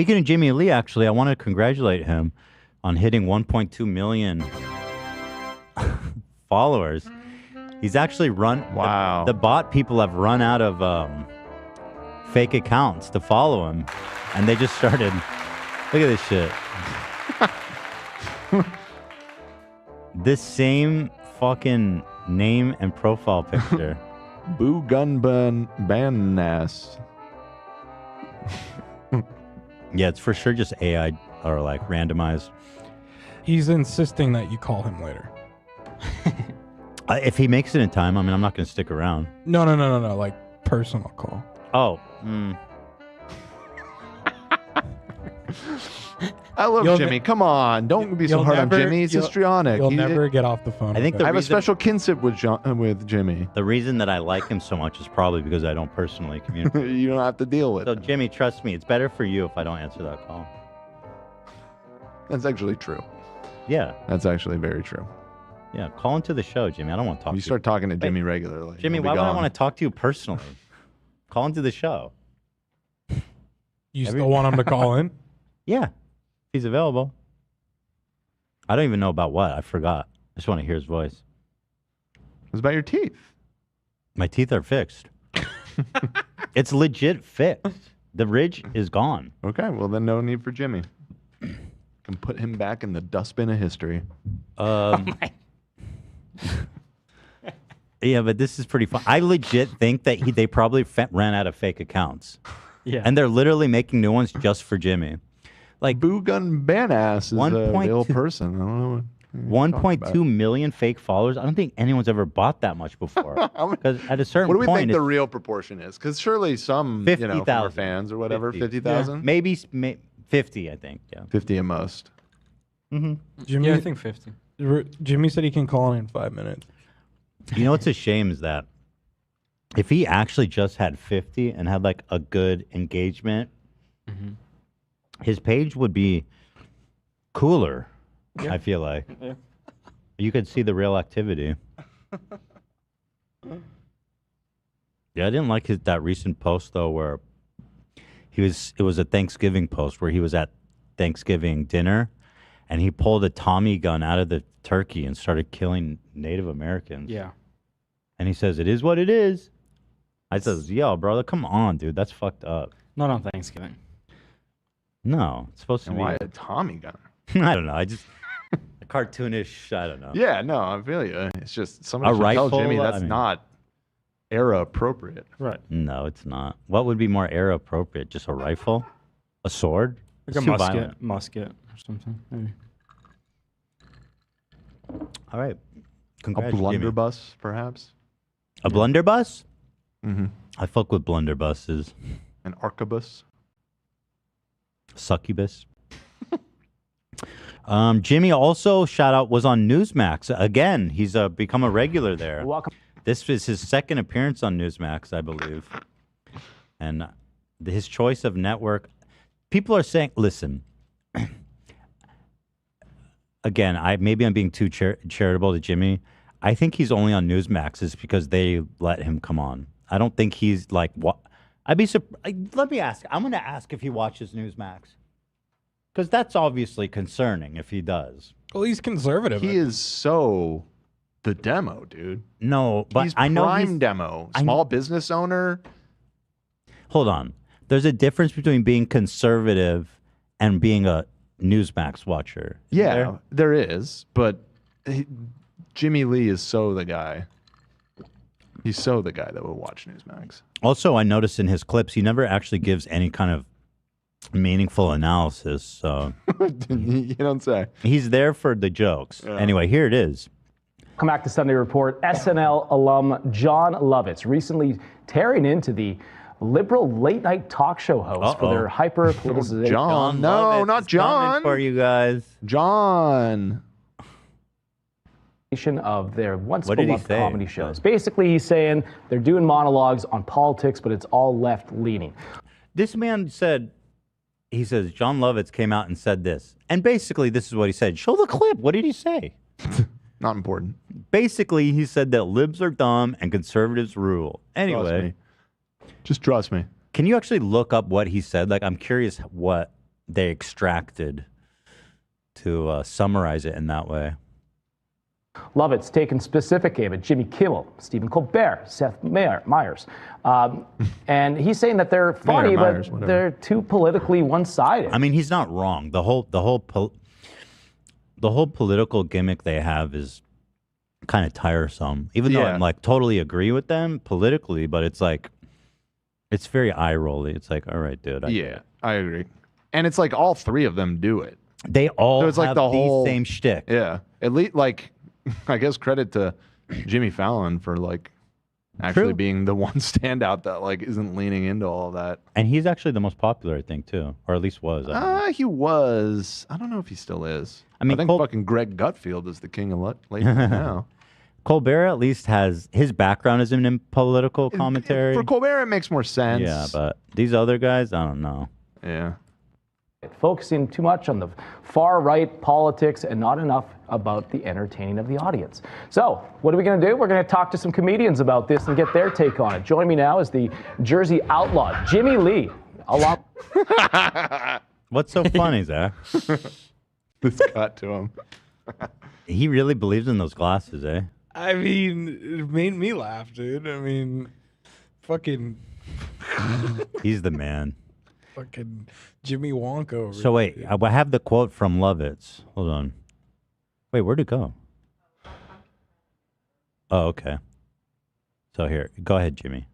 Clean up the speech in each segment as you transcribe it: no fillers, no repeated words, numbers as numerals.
Speaking of Jimmy Lee, actually, I want to congratulate him on hitting 1.2 million followers. He's actually run. Wow. The bot people have run out of fake accounts to follow him, and they just started. Look at this shit. This same fucking name and profile picture. Boo gun ban ass. Yeah, it's for sure just AI or like randomized. He's insisting that you call him later. If he makes it in time, I mean, I'm not going to stick around. No. Like personal call. Oh. I love Jimmy. Come on. Don't be so hard on Jimmy. He's histrionic. You'll never get off the phone. I think I have a special kinship with Jimmy. The reason that I like him so much is probably because I don't personally communicate. You don't have to deal with So, it. Jimmy, trust me. It's better for you if I don't answer that call. That's actually true. Yeah. That's actually very true. Yeah, call into the show, Jimmy. I don't want to talk to you. You start talking to Jimmy regularly. Jimmy, why would I want to talk to you personally? Call into the show. You still want him to call in? Yeah, he's available. I don't even know about what. I forgot. I just want to hear his voice. It's about your teeth. My teeth are fixed. It's legit fixed. The ridge is gone. Okay, well then no need for Jimmy. Can put him back in the dustbin of history. Yeah, but this is pretty fun. I legit think that they probably ran out of fake accounts. Yeah. And they're literally making new ones just for Jimmy. Like Boo gun ban ass is a ill person. I don't know. 1.2 million fake followers. I don't think anyone's ever bought that much before. Because at a certain What do we point, think the real proportion is? Because surely some, 50,000 from our fans or whatever, 50,000? Maybe 50, I think. Yeah. 50 at most. Jimmy, Yeah, I think 50. Jimmy said he can call in 5 minutes. You know what's a shame is that if he actually just had 50 and had like a good engagement, his page would be cooler. Yeah. I feel like Yeah. you could see the real activity. Yeah, I didn't like that recent post though, where it was a Thanksgiving post where he was at Thanksgiving dinner, and he pulled a Tommy gun out of the turkey and started killing Native Americans. Yeah. And he says, "It is what it is." I says, "Yo, brother, come on, dude, that's fucked up." Not on Thanksgiving. No, it's supposed to And be. why a Tommy gun? I don't know. I just a cartoonish. I don't know. Yeah, no, I feel you. It's just somebody should rifle, tell Jimmy I that's mean- not era appropriate. Right. No, it's not. What would be more era appropriate? Just a rifle, a sword, Like It's a too musket. violent. Musket or something. Maybe. All right. A Congrats, Jimmy. blunderbuss, perhaps. A blunderbuss? Mm-hmm. I fuck with blunderbusses. An arquebus. Succubus. Jimmy also, shout out, was on Newsmax. Again, he's become a regular there. Welcome. This is his second appearance on Newsmax, I believe. And his choice of network. People are saying, listen, again, maybe I'm being too charitable to Jimmy. I think he's only on Newsmax is because they let him come on. I don't think he's like, what? I'd be surprised. Let me ask. I'm going to ask if he watches Newsmax. Because that's obviously concerning if he does. Well, he's conservative. He is so the demo, dude. No, but He's I know prime he's demo. Small business owner. Hold on. There's a difference between being conservative and being a Newsmax watcher. Isn't Yeah, there is. But Jimmy Lee is so the guy. He's so the guy that will watch Newsmax. Also, I noticed in his clips, he never actually gives any kind of meaningful analysis. So You don't say. he's there for the jokes. Yeah. Anyway, here it is. Come back to Sunday Report. SNL alum John Lovitz recently tearing into the liberal late night talk show hosts for their hyper politicization. John. No, Lovitz not is coming John. for you guys. John. Of their once What did he beloved say? comedy shows. Basically, he's saying they're doing monologues on politics, but it's all left leaning. This man said, he says, John Lovitz came out and said this. And basically, this is what he said. Show the clip. What did he say? Not important. Basically, he said that libs are dumb and conservatives rule. Anyway, Just trust me. can you actually look up what he said? Like, I'm curious what they extracted to summarize it in that way. Lovett's taken specific aim at Jimmy Kimmel, Stephen Colbert, Seth Meyers. And he's saying that they're funny, Myers, but whatever. they're too politically one-sided. I mean, he's not wrong. The whole political gimmick they have is kind of tiresome. Even though Yeah. I'm like totally agree with them politically, but it's like it's very eye rolly. It's like, all right, dude. I agree. And it's like all three of them do it. They all So it's like have the whole same shtick. Yeah. At least like I guess credit to Jimmy Fallon for like actually True. being the one standout that like isn't leaning into all of that. And he's actually the most popular, I think, too, or at least was. I don't know. He was. I don't know if he still is. I mean, I think fucking Greg Gutfield is the king of late now. Colbert at least has his background is in political commentary. For Colbert, it makes more sense. Yeah, but these other guys, I don't know. Yeah. Focusing too much on the far-right politics and not enough about the entertaining of the audience. So, what are we going to do? We're going to talk to some comedians about this and get their take on it. Joining me now is the Jersey outlaw, Jimmy Lee. What's so funny, Zach? This cut to him. He really believes in those glasses, eh? I mean, it made me laugh, dude. I mean, fucking He's the man. fucking Jimmy Wonka. Over So wait, there. I have the quote from Lovitz. Hold on. Wait, where'd it go? Oh, okay. So here, go ahead, Jimmy.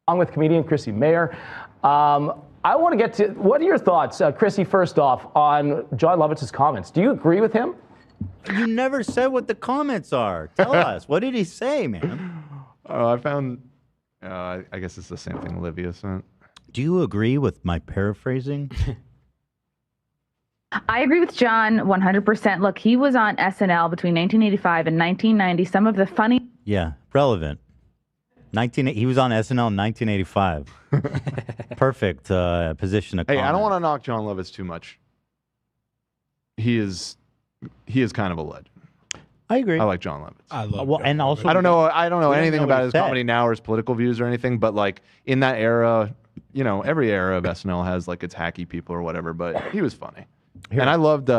Along with comedian Chrissy Mayer. I want to get to, what are your thoughts, Chrissy, first off, on John Lovitz's comments? Do you agree with him? You never said what the comments are. Tell us. What did he say, man? Oh, I found. I guess it's the same thing Olivia sent. Do you agree with my paraphrasing? I agree with John 100%. Look, he was on SNL between 1985 and 1990. Some of the funny. Yeah, relevant. He was on SNL in 1985. Perfect position to Hey, comment. I don't want to knock John Lovitz too much. He is kind of a legend. I agree. I like John Lovitz. I love. well, John and Lovitz. also- I don't know We don't anything know about what his he said. comedy now or his political views or anything, but like in that era, you know, every era of SNL has like its hacky people or whatever, but he was funny. Here. And I loved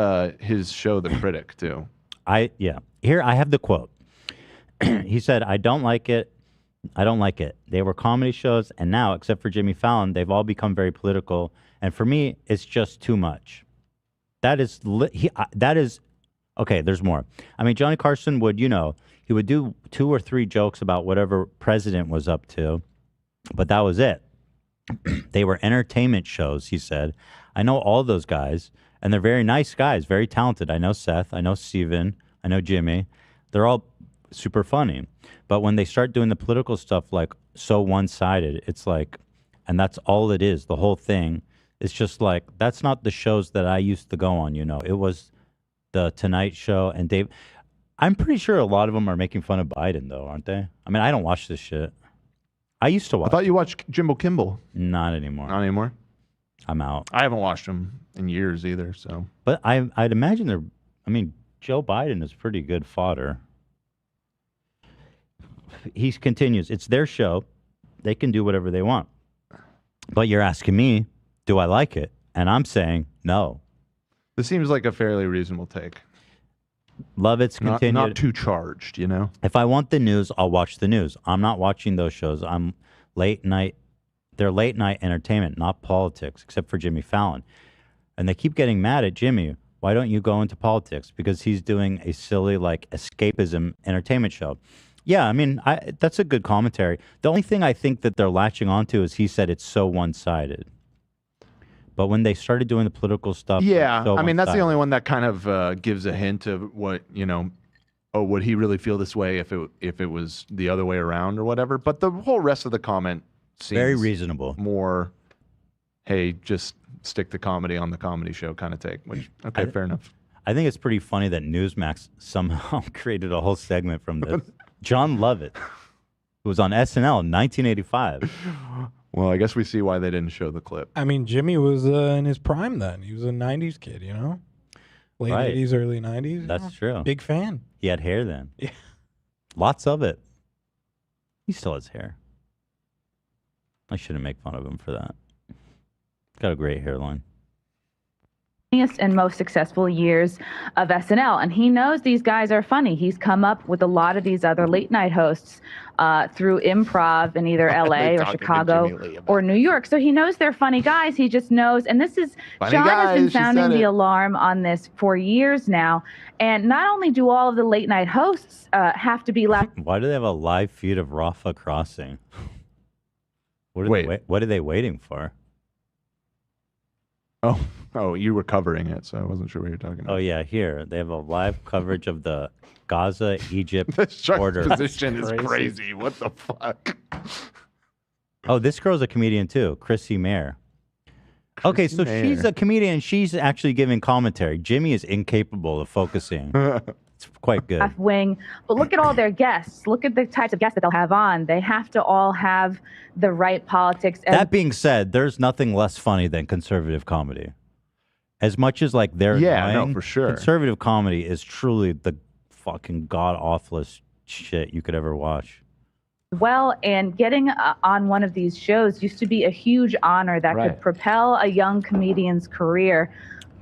his show The Critic too. Here I have the quote. He said, I don't like it. I don't like it. They were comedy shows, and now, except for Jimmy Fallon, they've all become very political. And for me, it's just too much. That is okay. There's more. I mean, Johnny Carson would, he would do 2 or 3 jokes about whatever president was up to, but that was it. They were entertainment shows, he said. I know all those guys, and they're very nice guys, very talented. I know Seth, I know Steven, I know Jimmy. They're all super funny. But when they start doing the political stuff like so one-sided, it's like, and that's all it is, the whole thing. It's just like, that's not the shows that I used to go on, It was the Tonight Show and Dave. I'm pretty sure a lot of them are making fun of Biden, though, aren't they? I mean, I don't watch this shit. I used to watch. I thought you watched Jimbo Kimball. Not anymore. Not anymore. I'm out. I haven't watched him in years either. So, But I'd imagine Joe Biden is pretty good fodder. He continues, it's their show. They can do whatever they want. But you're asking me, do I like it? And I'm saying no. this seems like a fairly reasonable take. Lovitz continued. Not too charged, If I want the news, I'll watch the news. I'm not watching those shows. I'm late night. They're late night entertainment, not politics, except for Jimmy Fallon. And they keep getting mad at Jimmy. Why don't you go into politics? Because he's doing a silly, like, escapism entertainment show. Yeah, I mean, that's a good commentary. The only thing I think that they're latching onto is he said it's so one-sided. But when they started doing the political stuff, Yeah, it's so I mean that's the one-sided. only one that kind of gives a hint of what Oh, would he really feel this way if it was the other way around or whatever? But the whole rest of the comment seems Very reasonable. More, hey, just stick the comedy on the comedy show kind of take. Which okay, fair enough. I think it's pretty funny that Newsmax somehow created a whole segment from this. John Lovett, who was on SNL in 1985. Well, I guess we see why they didn't show the clip. I mean, Jimmy was in his prime then. He was a '90s kid, late Right. '80s, early '90s. That's true. Big fan. He had hair then. Yeah. Lots of it. He still has hair. I shouldn't make fun of him for that. Got a great hairline. and most successful years of SNL. And he knows these guys are funny. He's come up with a lot of these other late night hosts through improv in either LA or Chicago or New York. So he knows they're funny guys. He just knows. And this is, John has been sounding the alarm on this for years now. And not only do all of the late night hosts have to be left. Why do they have a live feed of Rafa crossing? What are they waiting for? Oh, you were covering it, so I wasn't sure what you're talking about. Oh yeah, here they have a live coverage of the Gaza-Egypt The border. position is crazy. What the fuck? Oh, this girl's a comedian too, Chrissy Mayer. Okay, so she's a comedian. She's actually giving commentary. Jimmy is incapable of focusing. It's quite good. Left wing, but look at all their guests. Look at the types of guests that they'll have on. They have to all have the right politics. That being said, there's nothing less funny than conservative comedy. As much as like they're annoying, for sure. Conservative comedy is truly the fucking god awfulest shit you could ever watch. Well, and getting on one of these shows used to be a huge honor that could propel a young comedian's career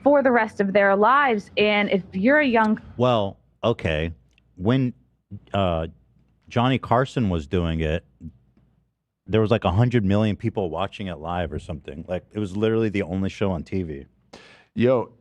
for the rest of their lives. And if you're a young... Well, okay. When Johnny Carson was doing it, there was like 100 million people watching it live or something. Like, it was literally the only show on TV. Yo,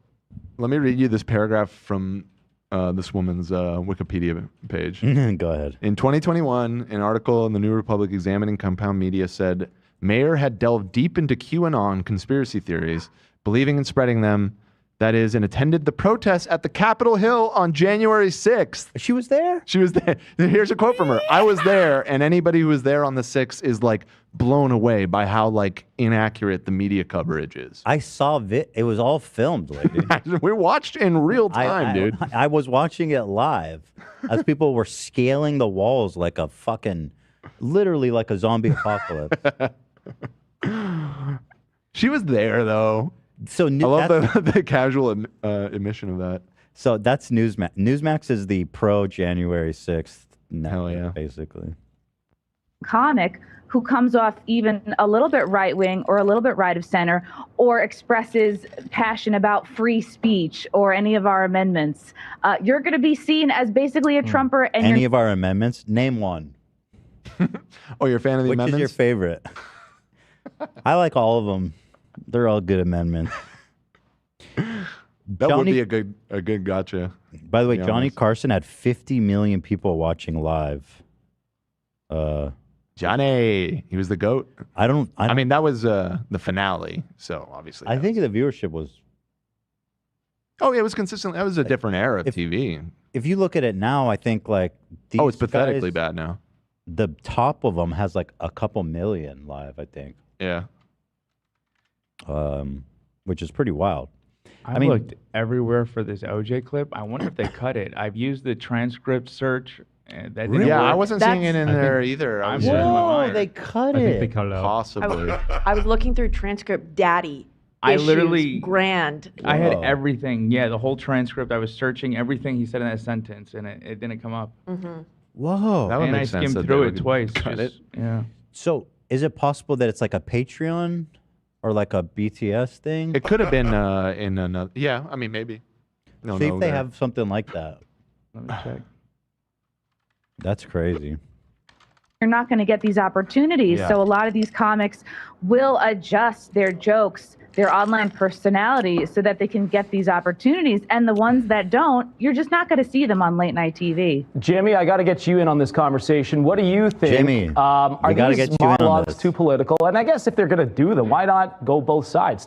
let me read you this paragraph from this woman's Wikipedia page. Go ahead. In 2021, an article in the New Republic examining Compound Media said Mayer had delved deep into QAnon conspiracy theories, believing in spreading them, that is, and attended the protests at the Capitol Hill on January 6th. She was there? She was there. Here's a quote from her. I was there, and anybody who was there on the 6th is like blown away by how like inaccurate the media coverage is. I saw it was all filmed, lady. We watched in real time, dude. I was watching it live as people were scaling the walls like a fucking, literally like a zombie apocalypse. She was there, though. So I love the casual admission of that. So that's Newsmax. Newsmax is the pro January 6th network, Hell yeah. basically. Comic who comes off even a little bit right wing or a little bit right of center or expresses passion about free speech or any of our amendments, you're going to be seen as basically a Trumper. And any of our amendments? Name one. Oh, you're a fan of the amendments? Which is your favorite? I like all of them. They're all good amendments. That would be a good gotcha. By the way, Johnny Carson had 50 million people watching live. Johnny, he was the GOAT. I mean, that was the finale, so obviously. I think the viewership was. Oh, it was consistent. That was a different era of TV. If you look at it now, I think like. Oh, it's pathetically bad now. The top of them has like a couple million live, I think. Yeah. Which is pretty wild. I looked everywhere for this OJ clip. I wonder if they cut it. I've used the transcript search. And that didn't work. I wasn't seeing it in there either. Whoa, they cut it. I think they cut it out. Possibly. I was looking through transcript daddy. I issues, literally grand. I had everything. Yeah, the whole transcript. I was searching everything he said in that sentence, and it didn't come up. Mm-hmm. Whoa. That would And make I sense. skimmed through it twice. Yeah. So is it possible that it's like a Patreon or like a BTS thing? It could have been in another. Yeah, I mean, maybe. No, See if they have something like that. Let me check. That's crazy. you're not going to get these opportunities. Yeah. So a lot of these comics will adjust their jokes, their online personality, so that they can get these opportunities. And the ones that don't, you're just not going to see them on late night TV. Jimmy, I got to get you in on this conversation. What do you think? Jimmy, are gotta these get you in on monologues this. too political? And I guess if they're going to do them, why not go both sides?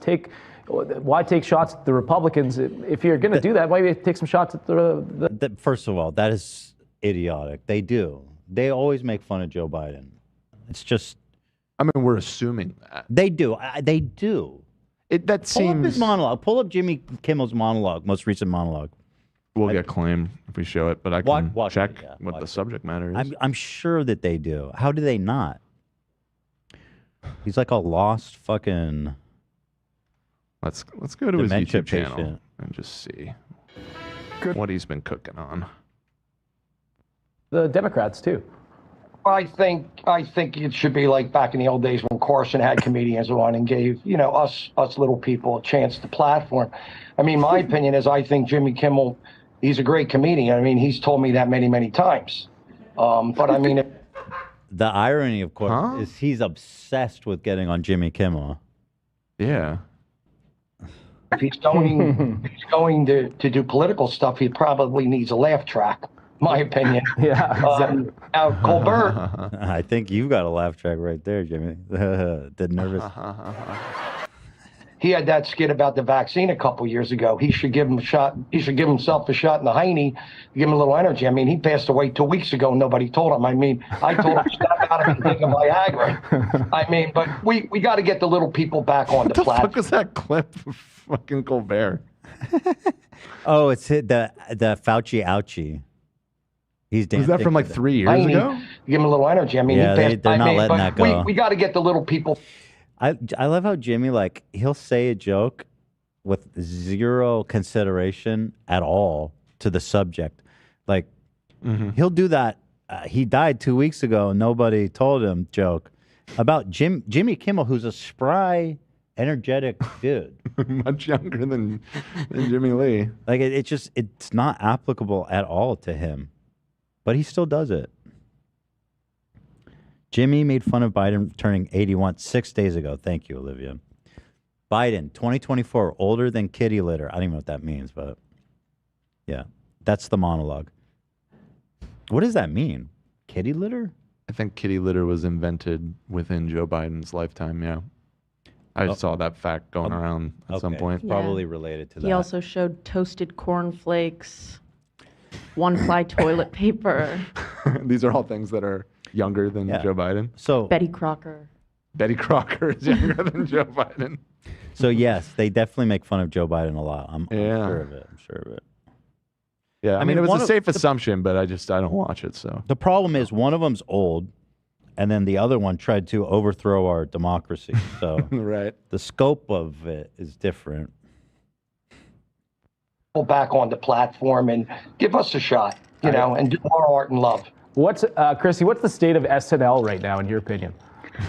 Why take shots at the Republicans? If you're going to do that, why take some shots at the... First of all, that is idiotic. They do. They always make fun of Joe Biden. It's just... I mean, we're assuming that. They do. They do. That Pull up his seems... monologue. Pull up Jimmy Kimmel's monologue, most recent monologue. We'll get claimed if we show it, but I can check what the subject matter is. I'm sure that they do. How do they not? He's like a lost fucking... Let's go to his dementia YouTube channel patient. and just see what he's been cooking on. The Democrats, too. I think it should be like back in the old days when Carson had comedians on and gave, us little people a chance to platform. I mean, my opinion is I think Jimmy Kimmel, he's a great comedian. I mean, he's told me that many, many times. But I mean, The irony, of course, is he's obsessed with getting on Jimmy Kimmel. Yeah. if he's going to do political stuff, he probably needs a laugh track. My opinion. Yeah, exactly. Now Colbert. I think you've got a laugh track right there, Jimmy. The nervous. He had that skit about the vaccine a couple years ago. He should give him a shot. He should give himself a shot in the hiney, give him a little energy. I mean, he passed away 2 weeks ago. Nobody told him. I mean, I told him stop out of and take a Viagra. I mean, but we got to get the little people back on the platform. What the fuck was that clip of fucking Colbert? Oh, it's the Fauci ouchie. He's Was that from like 3 years ago? Give him a little energy. I mean, Yeah, he passed, they're not I mean, letting but that go. We got to get the little people. I love how Jimmy, like, he'll say a joke with zero consideration at all to the subject. Like, he'll do that. He died 2 weeks ago and nobody told him joke about Jimmy Kimmel, who's a spry, energetic dude. Much younger than Jimmy Lee. Like, it's not applicable at all to him. But he still does it. Jimmy made fun of Biden turning 81 6 days ago. Thank you, Olivia. Biden, 2024, older than kitty litter. I don't even know what that means, but yeah, that's the monologue. What does that mean? Kitty litter? I think kitty litter was invented within Joe Biden's lifetime, yeah. I saw that fact going around at some point. It's probably related to that. He also showed toasted cornflakes, one-ply toilet paper. These are all things that are younger than Joe Biden. So Betty Crocker. Betty Crocker is younger than Joe Biden. So yes, they definitely make fun of Joe Biden a lot. I'm sure of it. I'm sure of it. Yeah, I mean, it was one a of safe the- assumption, but I don't watch it, so. The problem is one of them's old, and then the other one tried to overthrow our democracy. So right. The scope of it is different. Back on the platform and give us a shot, you know, and do our art and love. Chrissy, what's the state of SNL right now, in your opinion?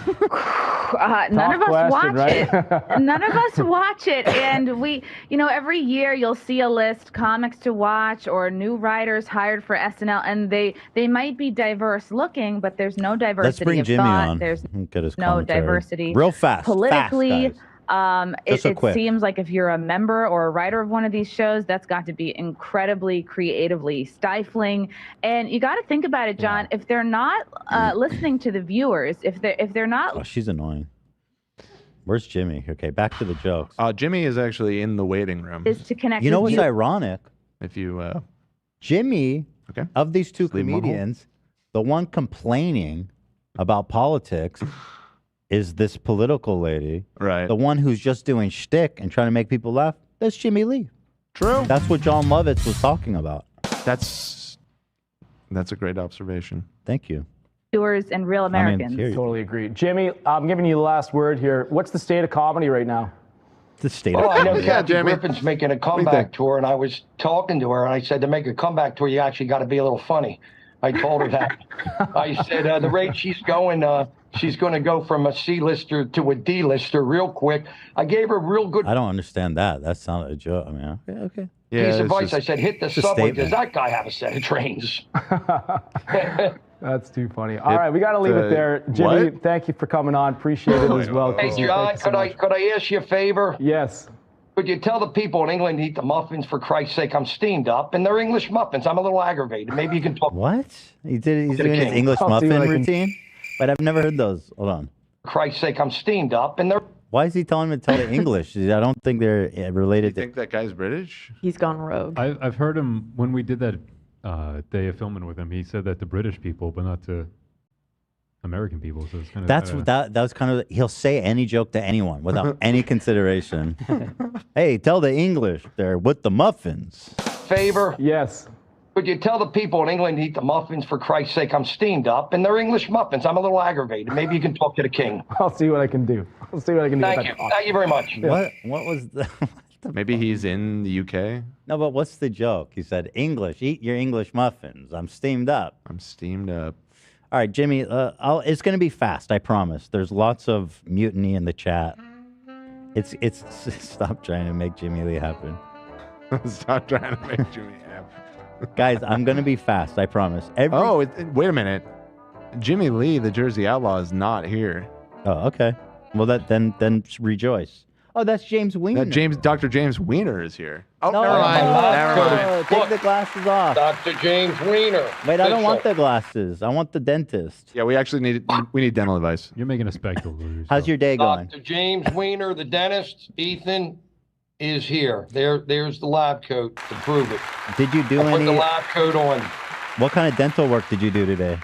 None of us question, watch right? it. None of us watch it. And we, every year you'll see a list, comics to watch or new writers hired for SNL. And they might be diverse looking, but there's no diversity Let's bring of Jimmy thought. on. There's Get his no commentary. diversity. Real fast. Politically, Fast, guys. Just it quick. seems like if you're a member or a writer of one of these shows, that's got to be incredibly creatively stifling. And you got to think about it, John. If they're not listening to the viewers, if they're not, Oh, she's annoying. Where's Jimmy? Okay, back to the jokes. Jimmy is actually in the waiting room. is to connect. You know with what's you. ironic? If you, Jimmy, okay. of these two Just leave him on hold. comedians, the one complaining about politics is this political lady. Right. The one who's just doing shtick and trying to make people laugh, that's Jimmy Lee. True. That's what John Lovitz was talking about. That's a great observation. Thank you. viewers and real Americans. Totally agree. Jimmy, I'm giving you the last word here. What's the state of comedy right now? The state Well, of I know comedy. Kathy Griffin's making a comeback tour, and I was talking to her, and I said, to make a comeback tour, you actually got to be a little funny. I told her that. I said, the rate she's going to go from a C-lister to a D-lister real quick. I gave her real good I don't understand that. That's not a joke. I mean, okay. piece of advice. I said, hit the it's a subway. Does statement. that guy have a set of trains? That's too funny. All right, we got to leave it there. Jimmy, thank you for coming on. Appreciate it as well. Hey, John, could I ask you a favor? Yes. Could you tell the people in England to eat the muffins for Christ's sake? I'm steamed up, and they're English muffins. I'm a little aggravated. Maybe you can talk. What? He's doing his king. English I'll see muffin what I can- routine? But I've never heard those. Hold on. For Christ's sake, I'm steamed up, and they're. Why is he telling him to tell the English? I don't think they're related You think that guy's British? He's gone rogue. I've heard him when we did that day of filming with him. He said that to British people, but not to American people. So it's kind of that was kind of, he'll say any joke to anyone without any consideration. Hey, tell the English they're with the muffins. Favor. Yes. Could you tell the people in England to eat the muffins for Christ's sake? I'm steamed up, and they're English muffins. I'm a little aggravated. Maybe you can talk to the king. I'll see what I can do. I'll see what I can do. Thank you. Thank you very much. What was the... Maybe he's in the UK. No, but what's the joke? He said, English, eat your English muffins. I'm steamed up. I'm steamed up. All right, Jimmy, it's going to be fast, I promise. There's lots of mutiny in the chat. It's stop trying to make Jimmy Lee happen. Stop trying to make Jimmy F. Guys, I'm gonna be fast. I promise. Wait a minute. Jimmy Lee, the Jersey Outlaw, is not here. Oh, okay. Well, then rejoice. Oh, that's James Wiener. Dr. James Wiener is here. Oh, No, never mind. Never mind. no, take the glasses off. Dr. James Wiener. Wait, I don't want the glasses. I want the dentist. Yeah, we actually need dental advice. You're making a spectacle of yourself. How's your day going? Dr. James Wiener, the dentist, Ethan, is here. There's the lab coat to prove it. Did you do Put any? the lab coat on. What kind of dental work did you do today?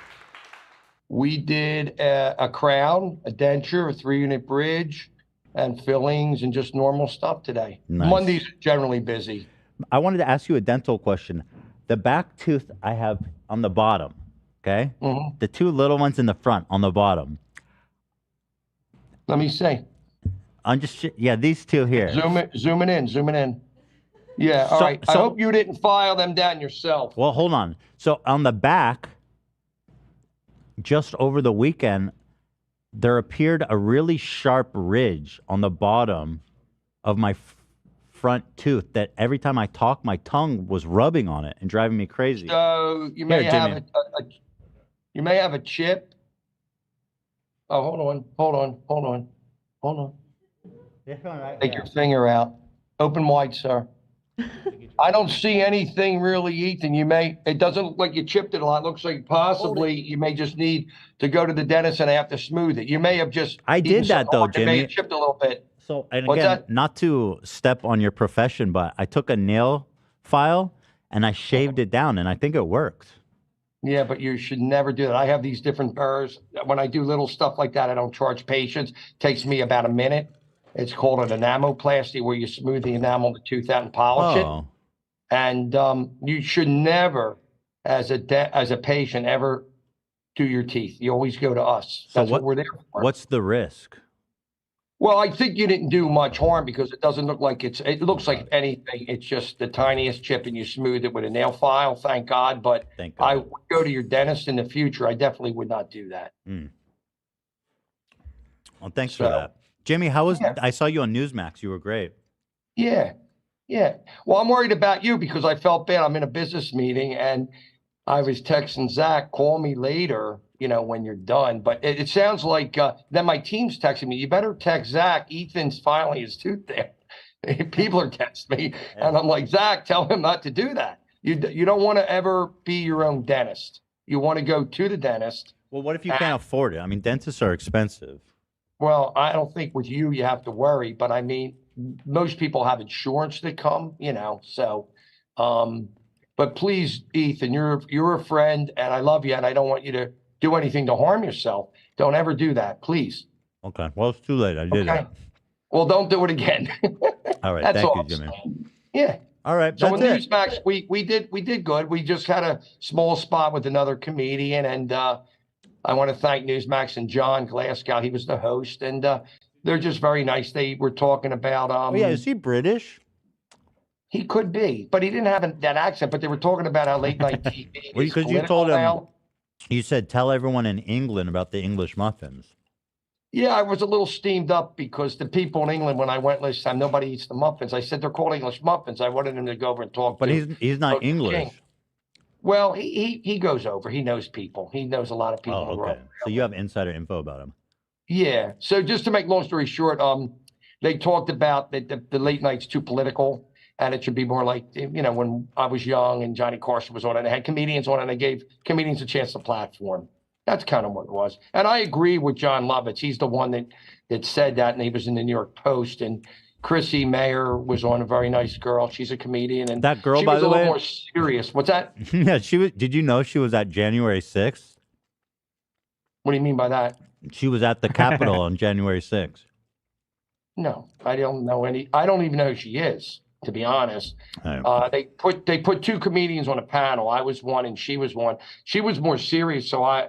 We did a crown, a denture, a 3-unit bridge, and fillings and just normal stuff today. Nice. Mondays are generally busy. I wanted to ask you a dental question. The back tooth I have on the bottom, okay? Mhm. The two little ones in the front on the bottom. Let me see. These two here. Zooming in. Yeah, all right. I hope you didn't file them down yourself. Well, hold on. So on the back, just over the weekend, there appeared a really sharp ridge on the bottom of my front tooth that every time I talk, my tongue was rubbing on it and driving me crazy. So you may Here, have Jimmy. you may have a chip. Oh, hold on. Take your finger out. Open wide, sir. I don't see anything really, Ethan. It doesn't look like you chipped it a lot. It looks like possibly you may just need to go to the dentist and have to smooth it. You may have just. I did that though, You may Jimmy. have chipped a little bit. So, and What's again, that? not to step on your profession, but I took a nail file and I shaved it down, and I think it worked. Yeah, but you should never do that. I have these different burrs. When I do little stuff like that, I don't charge patients. Takes me about a minute. It's called an enamoplasty, where you smooth the enamel of the tooth out and polish it. And you should never, as a patient, ever do your teeth. You always go to us. That's what we're there for. What's the risk? Well, I think you didn't do much harm because it doesn't look like it looks like anything. It's just the tiniest chip and you smooth it with a nail file, thank God. But I would go to your dentist in the future. I definitely would not do that. Well, thanks for that. Jimmy, I saw you on Newsmax. You were great. Yeah. Well, I'm worried about you because I felt bad. I'm in a business meeting and I was texting Zach, call me later, when you're done. But it sounds like then my team's texting me. You better text Zach. Ethan's filing his tooth there. People are texting me. And I'm like, Zach, tell him not to do that. You don't want to ever be your own dentist. You want to go to the dentist. Well, what if you can't afford it? I mean, dentists are expensive. Well, I don't think with you have to worry. But I mean, most people have insurance that come, so. But please, Ethan, you're a friend and I love you and I don't want you to do anything to harm yourself. Don't ever do that, please. Okay. Well, it's too late. I did it. Well, don't do it again. All right. That's Thank all you, Jimmy. Yeah. All right. So That's in it. Newsmax, we did good. We just had a small spot with another comedian, and I want to thank Newsmax and John Glasgow. He was the host, and they're just very nice. They were talking about. Oh yeah, is he British? He could be, but he didn't have that accent. But they were talking about how late night TV. Well, because you told him, you said tell everyone in England about the English muffins. Yeah, I was a little steamed up because the people in England, when I went last time, nobody eats the muffins. I said they're called English muffins. I wanted him to go over and talk. But to he's not Coach English. King. Well, he goes over. He knows people. He knows a lot of people. Oh, okay. So you have insider info about him. Yeah. So just to make long story short, they talked about that the late night's too political, and it should be more like when I was young and Johnny Carson was on it. They had comedians on it, and they gave comedians a chance to platform. That's kind of what it was. And I agree with John Lovitz. He's the one that said that, and he was in the New York Post. And Chrissy Mayer was on, a very nice girl. She's a comedian, and that girl, she by was the a way, little more serious. What's that? Yeah, she was. Did you know she was at January 6th? What do you mean by that? She was at the Capitol on January 6th. No, I don't know any. I don't even know who she is, to be honest. They put two comedians on a panel. I was one, and she was one. She was more serious, so I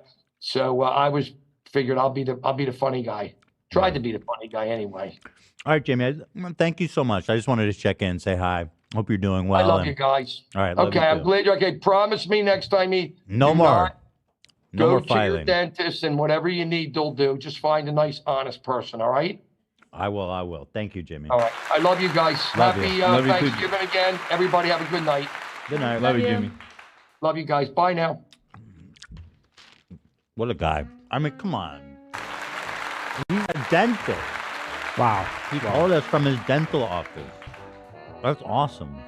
figured I'll be the funny guy. Tried to be the funny guy anyway. All right, Jamie. Thank you so much. I just wanted to check in, say hi. Hope you're doing well. I love you guys. All right. Love Okay, you I'm too. glad. Okay, promise me next time No more. No go more to filing. your dentist and whatever you need, they'll do. Just find a nice, honest person. All right. I will. Thank you, Jimmy. All right. I love you guys. Love you. Happy Love you too. Thanksgiving again. Everybody have a good night. Good night. Love you, Jimmy. Love you guys. Bye now. What a guy. I mean, come on. He's a dentist. Wow. He called us from his dental office. That's awesome.